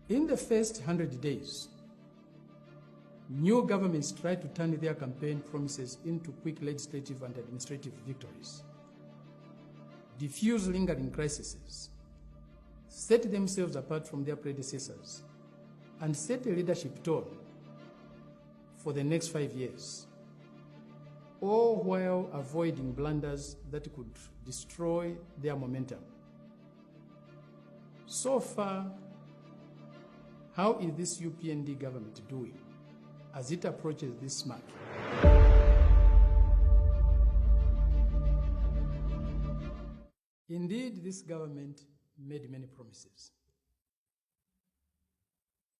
In the first 100 days, new governments tried to turn their campaign promises into quick legislative and administrative victories, diffuse lingering crises, set themselves apart from their predecessors, and set a leadership tone for the next 5 years, all while avoiding blunders that could destroy their momentum. So far, how is this UPND government doing as it approaches this mark? Indeed, this government made many promises.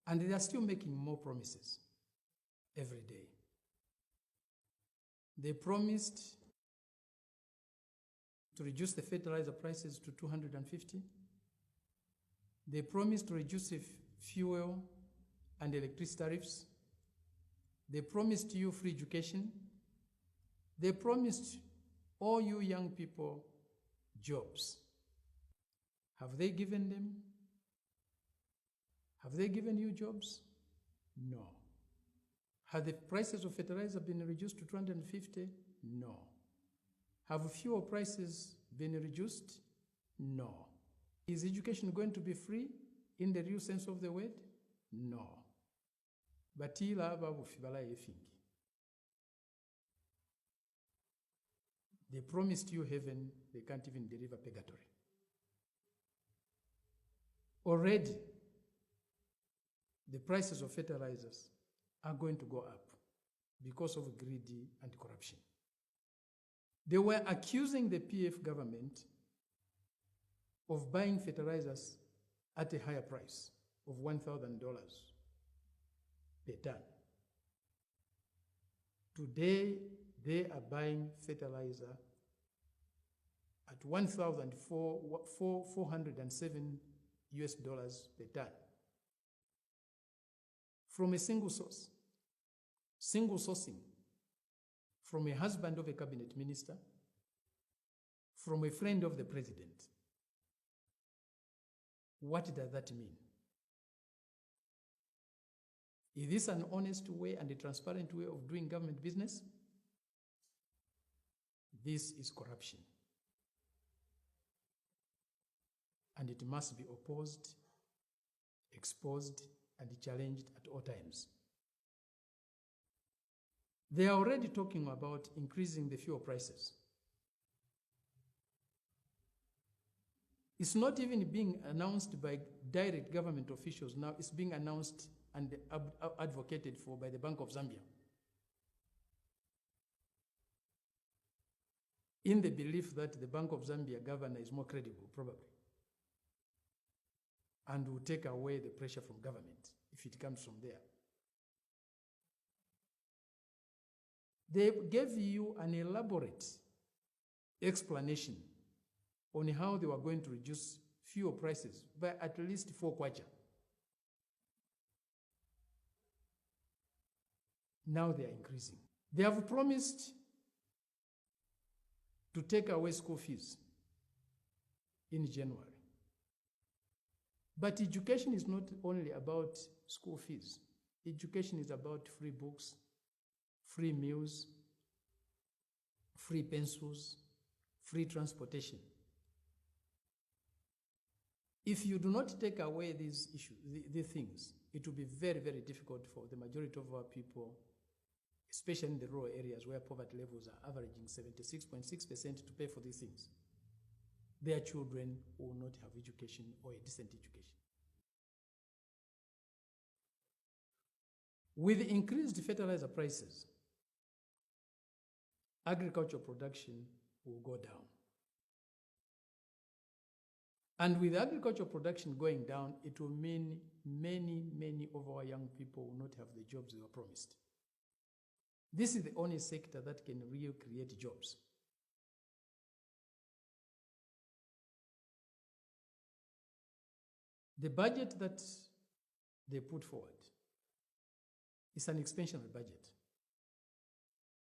And they are still making more promises every day. They promised to reduce the fertilizer prices to 250. They promised to reduce fuel and electricity tariffs. They promised you free education. They promised all you young people jobs. Have they given them? Have they given you jobs? No. Have the prices of fertilizer been reduced to 250? No. Have fuel prices been reduced? No. Is education going to be free in the real sense of the word? No. But they promised you heaven, they can't even deliver purgatory. Already, the prices of fertilizers are going to go up because of greed and corruption. They were accusing the PF government of buying fertilizers at a higher price of $1,000 per ton. Today, they are buying fertilizer at $1,407 per ton from a single source, single sourcing, from a husband of a cabinet minister, from a friend of the president. What does that mean? Is this an honest way and a transparent way of doing government business? This is corruption. And it must be opposed, exposed, and challenged at all times. They are already talking about increasing the fuel prices. It's not even being announced by direct government officials now, it's being announced and advocated for by the Bank of Zambia, in the belief that the Bank of Zambia governor is more credible, probably, and will take away the pressure from government if it comes from there. They gave you an elaborate explanation on how they were going to reduce fuel prices by at least 4 kwacha. Now they are increasing. They have promised to take away school fees in January. But education is not only about school fees. Education is about free books, free meals, free pencils, free transportation. If you do not take away these issues, these things, it will be very, very difficult for the majority of our people, especially in the rural areas where poverty levels are averaging 76.6% to pay for these things. Their children will not have education or a decent education. With increased fertilizer prices, agricultural production will go down. And with agricultural production going down, it will mean many of our young people will not have the jobs they were promised. This is the only sector that can really create jobs. The budget that they put forward is an expansionary budget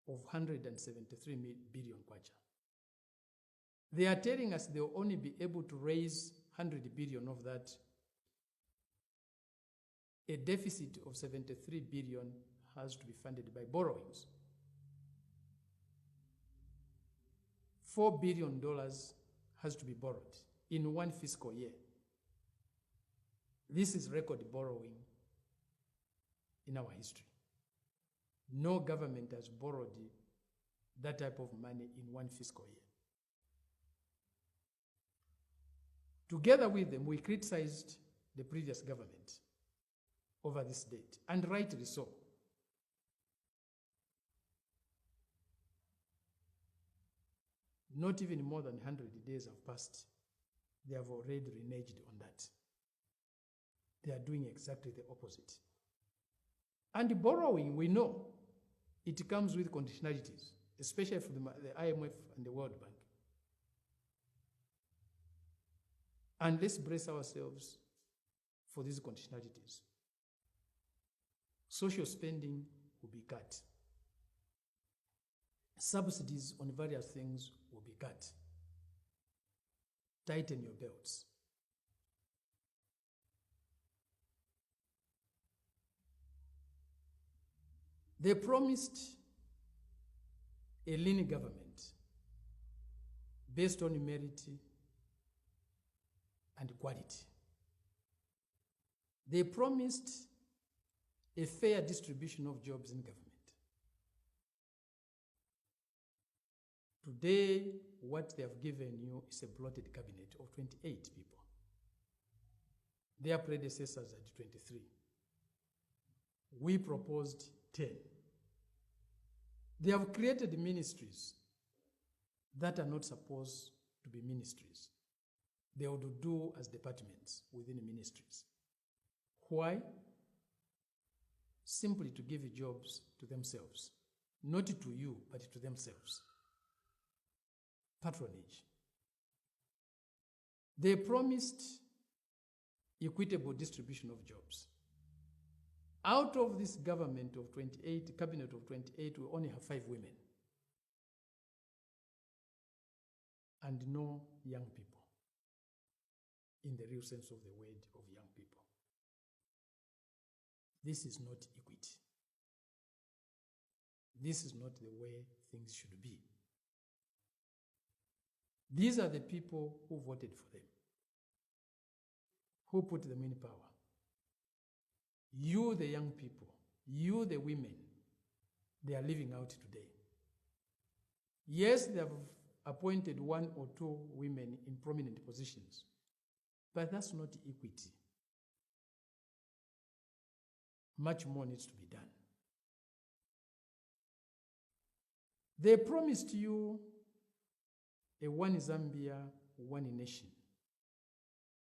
of 173 billion kwacha. They are telling us they'll only be able to raise 100 billion of that a deficit of 73 billion has to be funded by borrowings. $4 billion has to be borrowed in one fiscal year. This is record borrowing in our history. No government has borrowed that type of money in one fiscal year. Together with them, we criticized the previous government over this date, and rightly so. Not even more than 100 days have passed. They have already reneged on that. They are doing exactly the opposite. And the borrowing, we know, it comes with conditionalities, especially for the IMF and the World Bank. And let's brace ourselves for these conditionalities. Social spending will be cut. Subsidies on various things will be cut. Tighten your belts. They promised a lean government based on merit and quality. They promised a fair distribution of jobs in government. Today, what they have given you is a bloated cabinet of 28 people. Their predecessors had 23. We proposed 10. They have created ministries that are not supposed to be ministries. They would do as departments within ministries. Why? Simply to give jobs to themselves. Not to you, but to themselves. Patronage. They promised equitable distribution of jobs. Out of this government of 28, cabinet of 28, we only have 5 women. And no young people, in the real sense of the word of young people. This is not equity. This is not the way things should be. These are the people who voted for them, who put them in power. You, the young people, you, the women, they are living out today. Yes, they have appointed 1 or 2 women in prominent positions, but that's not equity. Much more needs to be done. They promised you a one Zambia, one nation.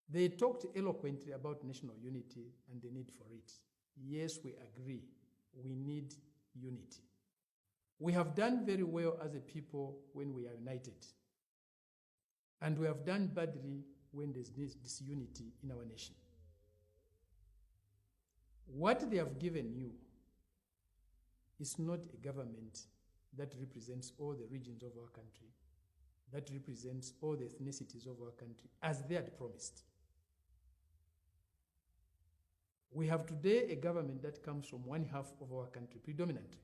They talked eloquently about national unity and the need for it. Yes, we agree. We need unity. We have done very well as a people when we are united. And we have done badly when there's disunity in our nation. What they have given you is not a government that represents all the regions of our country, that represents all the ethnicities of our country, as they had promised. We have today a government that comes from one half of our country, predominantly.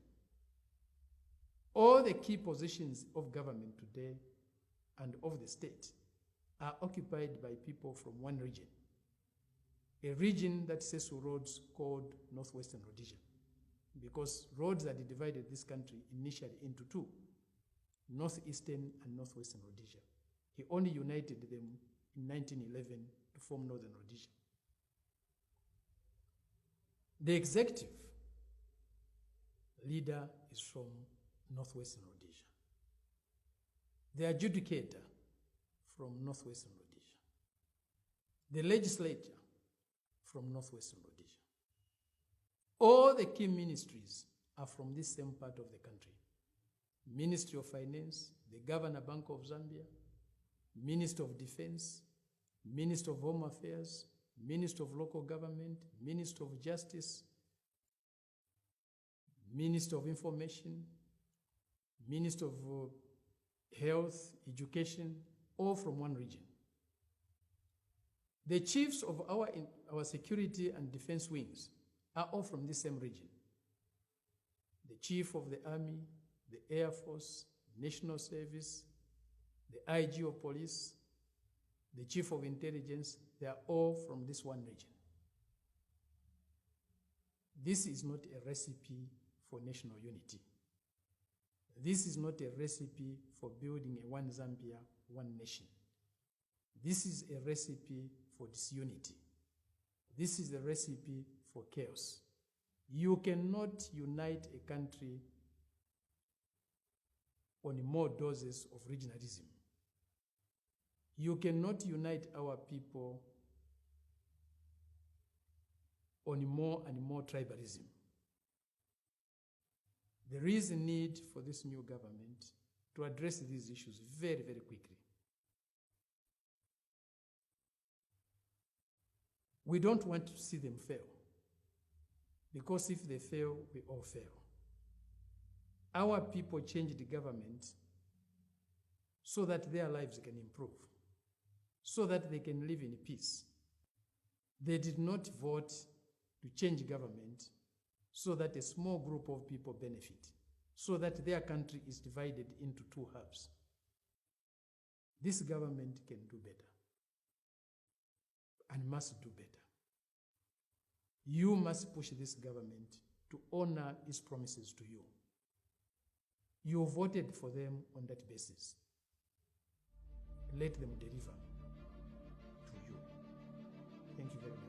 All the key positions of government today and of the state are occupied by people from one region, a region that Cecil Rhodes called Northwestern Rhodesia, because Rhodes had divided this country initially into 2, Northeastern and Northwestern Rhodesia. He only united them in 1911 to form Northern Rhodesia. The executive leader is from Northwestern Rhodesia. The adjudicator from Northwestern Rhodesia. The legislature from Northwestern Rhodesia. All the key ministries are from this same part of the country. Ministry of Finance, the Governor Bank of Zambia, Minister of Defense, Minister of Home Affairs, Minister of Local Government, Minister of Justice, Minister of Information, Minister of Health, Education, all from one region. The chiefs of our security and defense wings are all from this same region. The Chief of the Army, the Air Force, National Service, the IG of Police, the Chief of Intelligence, they are all from this one region. This is not a recipe for national unity. This is not a recipe for building a one Zambia, one nation. This is a recipe for disunity. This is a recipe for chaos. You cannot unite a country on more doses of regionalism. You cannot unite our people on more and more tribalism. There is a need for this new government to address these issues very, very quickly. We don't want to see them fail, because if they fail, we all fail. Our people changed the government so that their lives can improve, so that they can live in peace. They did not vote to change government so that a small group of people benefit, so that their country is divided into two halves. This government can do better and must do better. You must push this government to honor its promises to you. You voted for them on that basis. Let them deliver to you. Thank you very much.